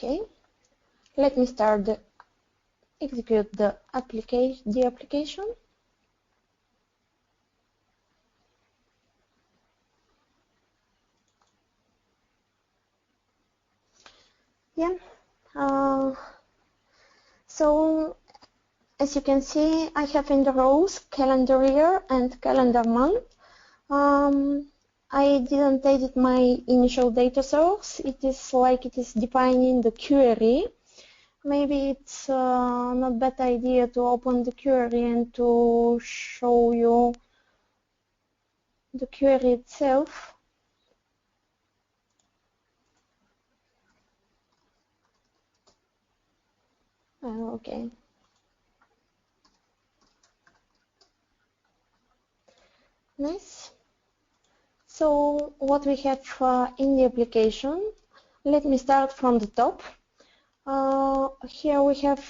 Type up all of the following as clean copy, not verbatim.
Okay, let me execute the application. Yeah. So as you can see, I have in the rows calendar year and calendar month. I didn't edit my initial data source. It is like it is defined in the query. Maybe it's not bad idea to open the query and to show you the query itself. Okay. Nice. So what we have in the application, let me start from the top. Here we have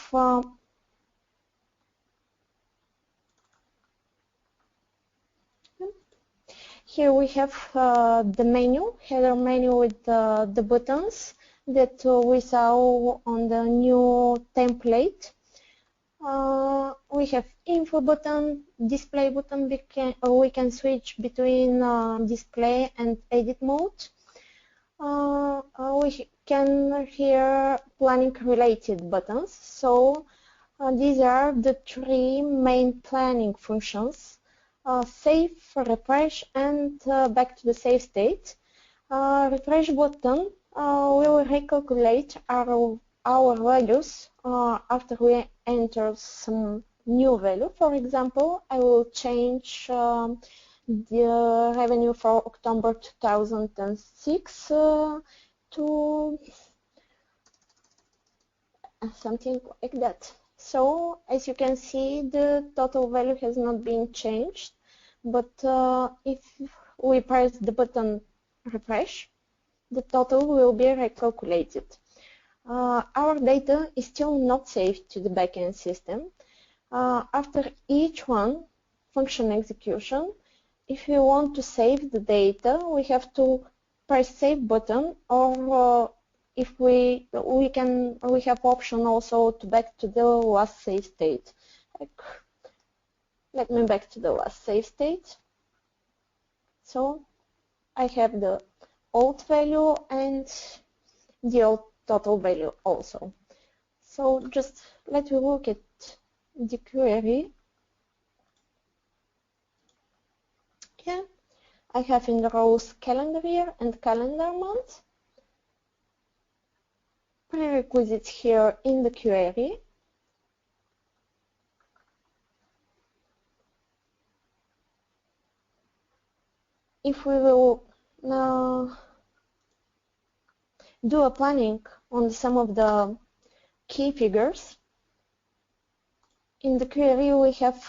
the menu, header menu with the buttons that we saw on the new template. We have info button, display button. We can switch between display and edit mode. We can here planning related buttons. So these are the three main planning functions: save, refresh, and back to the save state. Refresh button will recalculate our values after we enter some new value. For example, I will change the revenue for October 2006 to something like that. So as you can see, the total value has not been changed, but if we press the button refresh, the total will be recalculated. Our data is still not saved to the backend system. After each function execution, if we want to save the data, we have to press save button, or if we have option also to back to the last save state. Let me back to the last save state. So I have the old value and the old total value also. So just let me look at the query. Yeah, I have in the rows calendar year and calendar month. Prerequisites here in the query. If we will now do a planning on some of the key figures, in the query we have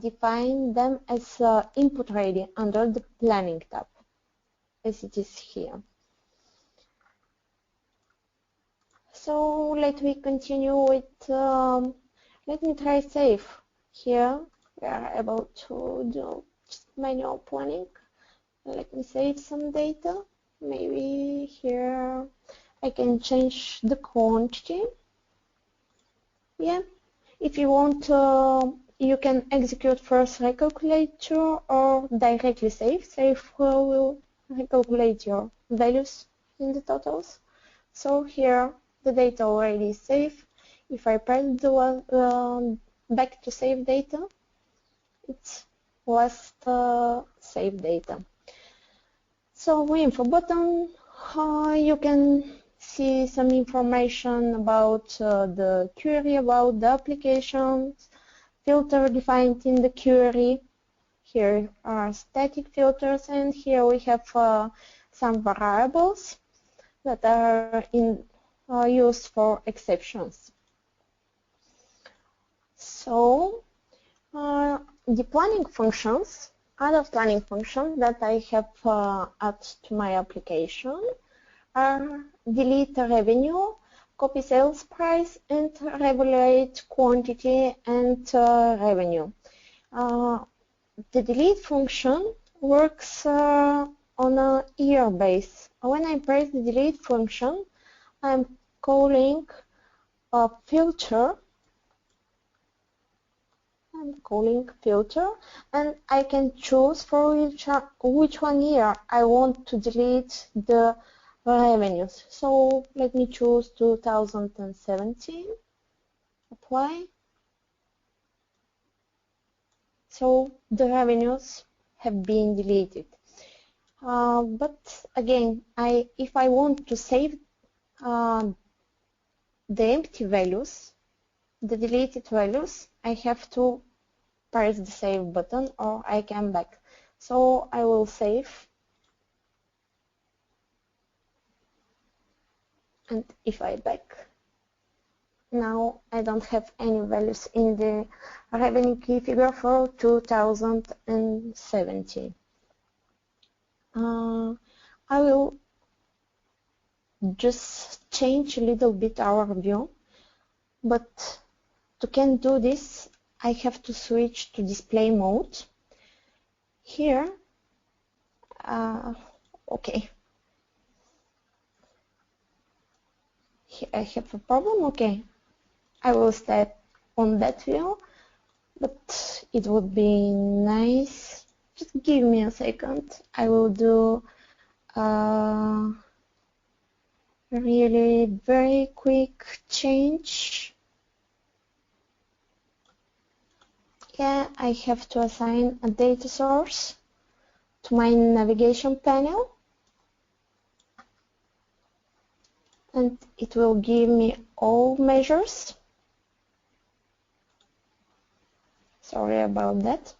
defined them as input ready under the planning tab, as it is here. So let me continue with, let me try save. Here we are about to do just manual planning. Let me save some data. Maybe here I can change the quantity. Yeah, if you want, you can execute first recalculator or directly save. Save will recalculate your values in the totals. So here the data already is saved. If I press the back to save data, it's last save data. So info button, you can see some information about the query, about the applications, filter defined in the query. Here are static filters, and here we have some variables that are used for exceptions. So the planning functions, other planning functions that I have added to my application are delete revenue, copy sales price, and evaluate quantity and revenue. The delete function works on a year base. When I press the delete function, I'm calling a filter. I'm calling filter, and I can choose for which one year I want to delete the revenues. So let me choose 2017. Apply. So the revenues have been deleted. But again, if I want to save the empty values, the deleted values, I have to press the save button, or I can back. So I will save, and if I back, now I don't have any values in the revenue key figure for 2017. I will just change a little bit our view, but to can do this, I have to switch to display mode. Here, okay. Here I have a problem. Okay, I will step on that view, but it would be nice. Just give me a second. I will do a really very quick change. Yeah, I have to assign a data source to my navigation panel, and it will give me all measures. Sorry about that.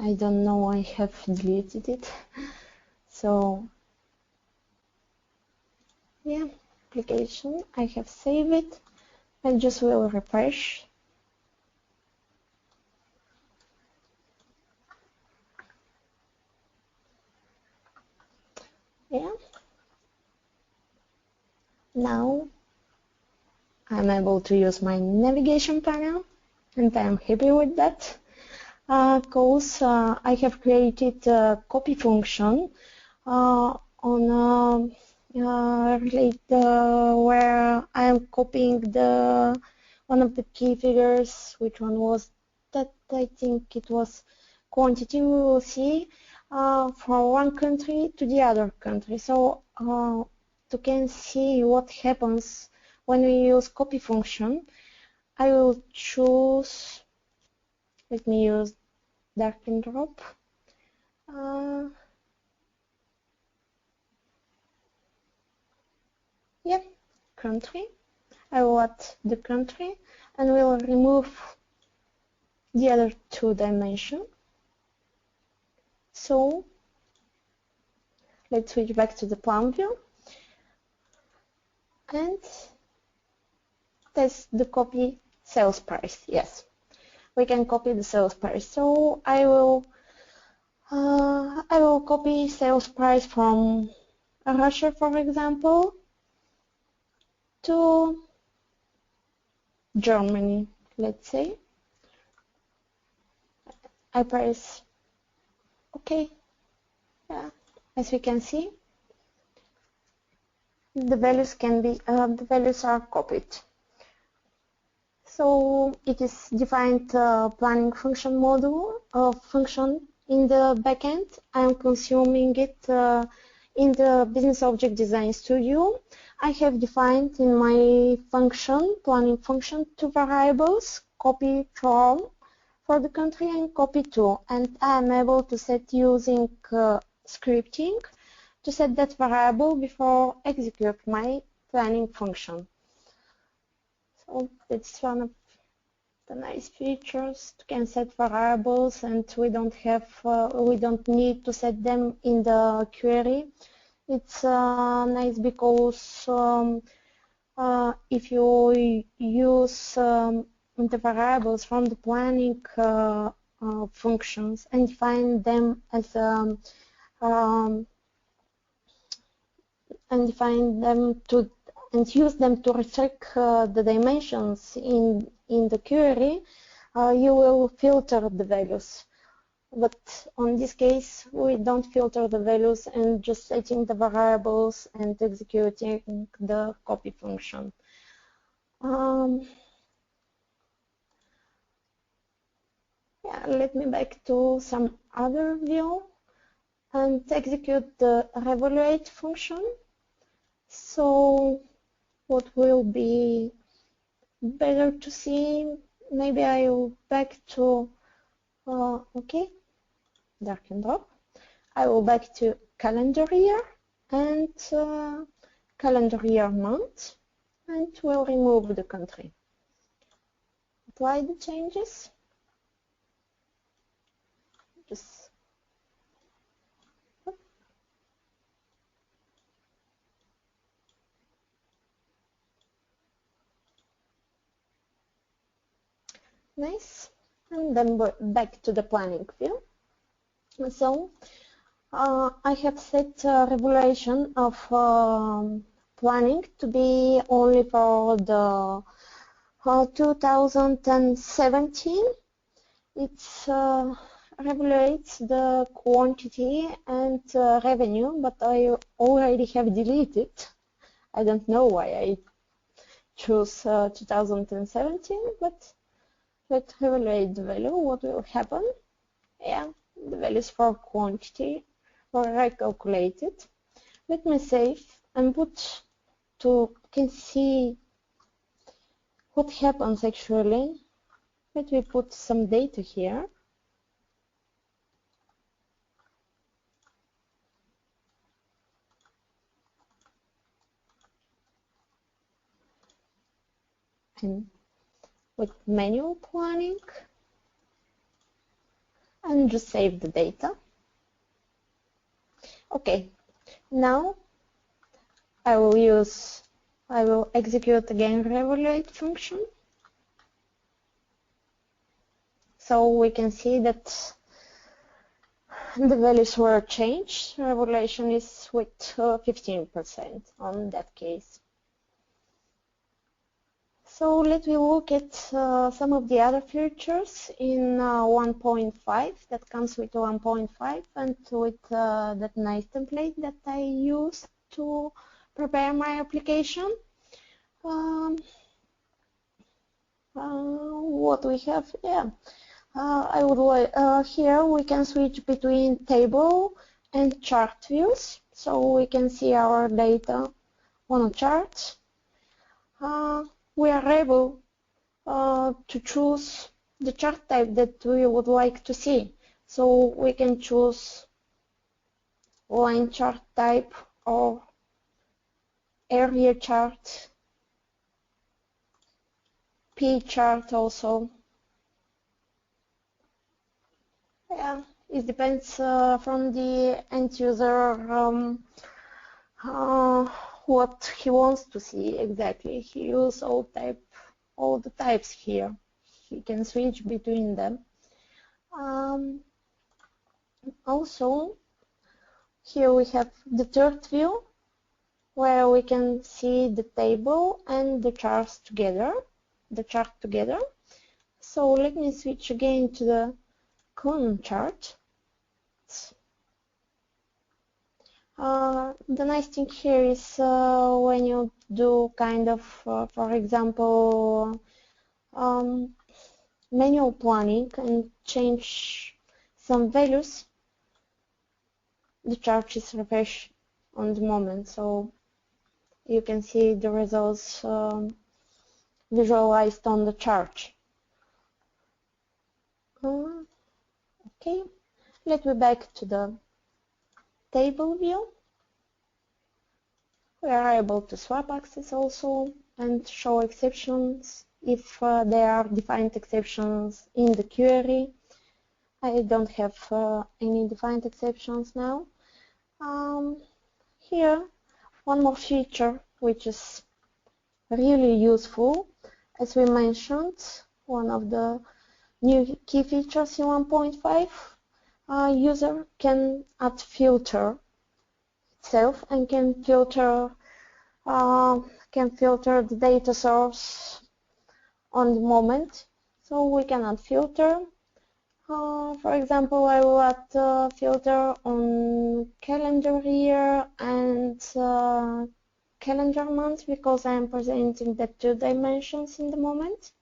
I don't know, I have deleted it. So yeah, application, I have saved it. I just will refresh. Yeah. Now I'm able to use my navigation panel, and I'm happy with that. Because I have created a copy function on where I am copying one of the key figures. Which one was that? I think it was quantity. We will see from one country to the other country. So to can see what happens when we use copy function, I will choose. Let me use drag and drop. Yeah, country. I will add the country, and we'll remove the other two dimensions. So let's switch back to the plan view, and test the copy sales price. Yes, we can copy the sales price. So I will copy sales price from Russia, for example, to Germany, let's say. I press OK. Yeah, as we can see, the values are copied. So it is defined planning function module function in the backend. I am consuming it in the BusinessObjects Design Studio. I have defined in my function, planning function, two variables, copy from for the country and copy to, and I am able to set using scripting to set that variable before execute my planning function. So that's one of the nice features. You can set variables, and we don't need to set them in the query. It's nice because if you use the variables from the planning functions and define them as and use them to restrict the dimensions in the query, you will filter the values. but on this case we don't filter the values and just setting the variables and executing the copy function. Yeah, let me back to some other view and execute the evaluate function. So what will be better to see, maybe I will back to okay, drag and drop. I will back to calendar year and calendar year month, and we'll remove the country. Apply the changes. Just nice, and then back to the planning view. So I have set regulation of planning to be only for the 2017. It regulates the quantity and revenue, but I already have deleted. I don't know why I choose 2017, but let's evaluate the value. What will happen? Yeah, the values for quantity were recalculated. Let me save and put to can see what happens actually. Let me put some data here. And with manual planning, and just save the data. Okay, now I will execute again evaluate function. So we can see that the values were changed. Evaluation is with 15% on that case. So let me look at some of the other features in 1.5 that comes with 1.5 and with that nice template that I used to prepare my application. What we have, yeah, I would like here we can switch between table and chart views, so we can see our data on a chart. We are able to choose the chart type that we would like to see. So we can choose line chart type or area chart, P chart also. Yeah, it depends from the end user what he wants to see exactly. He uses all the types here. He can switch between them. Also, here we have the third view where we can see the table and the charts together. So let me switch again to the column chart. The nice thing here is when you do kind of, for example, manual planning and change some values, the chart is refreshed on the moment, so you can see the results visualized on the chart. Okay, let me back to the table view. We are able to swap access also and show exceptions if there are defined exceptions in the query. I don't have any defined exceptions now. Here, one more feature which is really useful. As we mentioned, one of the new key features in 1.5, user can add filter itself and can filter the data source on the moment. So we can add filter. For example, I will add a filter on calendar year and calendar month because I am presenting the two dimensions in the moment.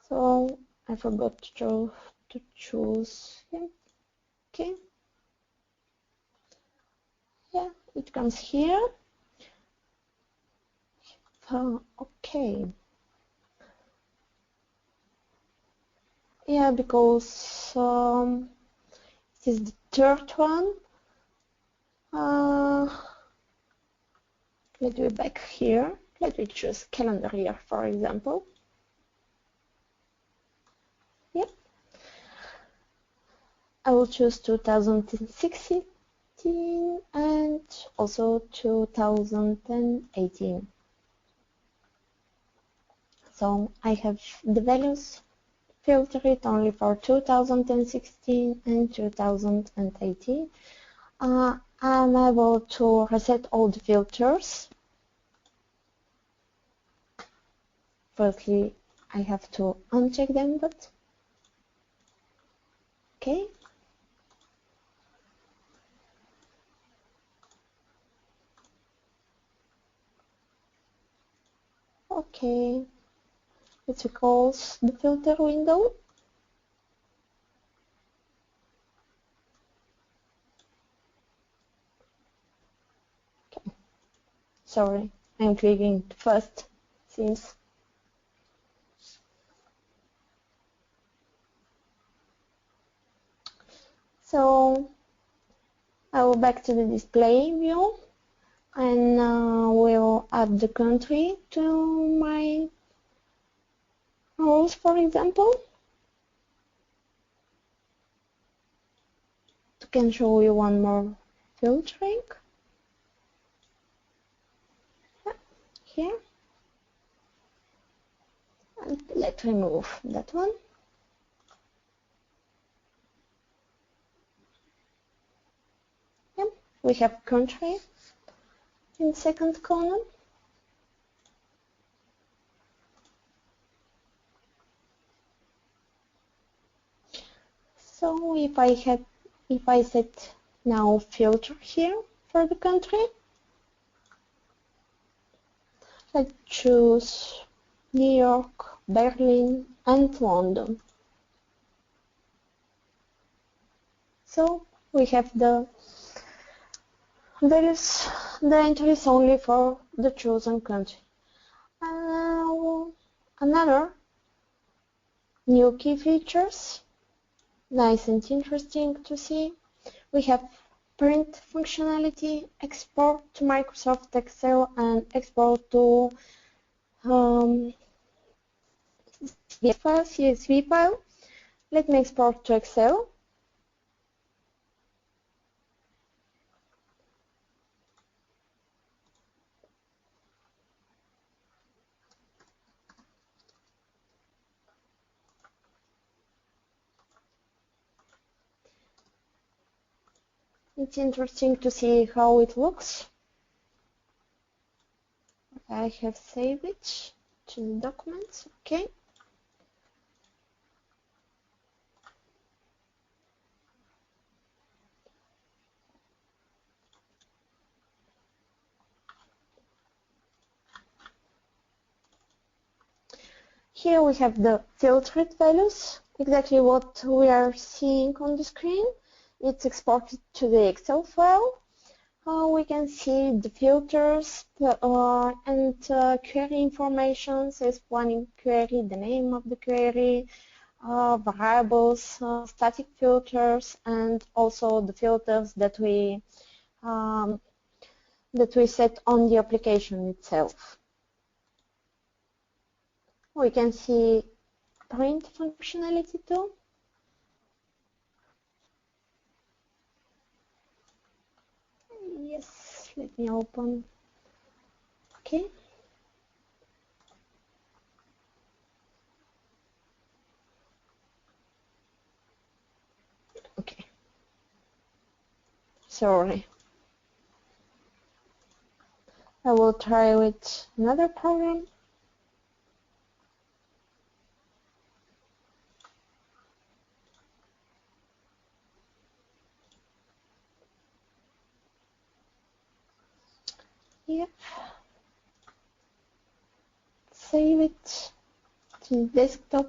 So I forgot to choose him. Okay. Yeah, it comes here. Okay. Yeah, because this is the third one. Let me back here. Let me choose calendar year, for example. Yep. I will choose 2016 and also 2018. So I have the values filtered only for 2016 and 2018. I'm able to reset all the filters. Firstly, I have to uncheck them, but okay. Okay, let's close the filter window. Okay. Sorry, I'm clicking first since. So I will back to the display view and we'll add the country to my rows, for example. I can show you one more filtering. Here. And let's remove that one. Yep, we have country in second column. So if I set now filter here for the country, let's choose New York, Berlin, and London. So we have the values, the entries only for the chosen country. Another new key features, nice and interesting to see. We have print functionality, export to Microsoft Excel, and export to CSV file. Let me export to Excel. It's interesting to see how it looks. I have saved it to the documents. Okay. Here we have the filtered values, exactly what we are seeing on the screen. It's exported to the Excel file. We can see the filters and query information, says planning query, the name of the query, variables, static filters, and also the filters that we set on the application itself. We can see print functionality too. Yes, let me open. Okay. Okay. Sorry. I will try with another program. Yep. Save it to desktop.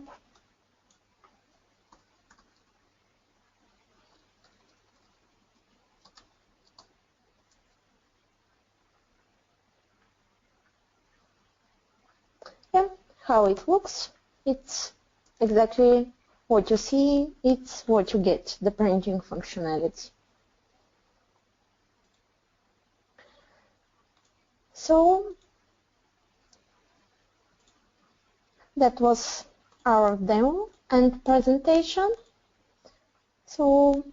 Yeah, how it looks. It's exactly what you see, it's what you get, the printing functionality. So that was our demo and presentation. So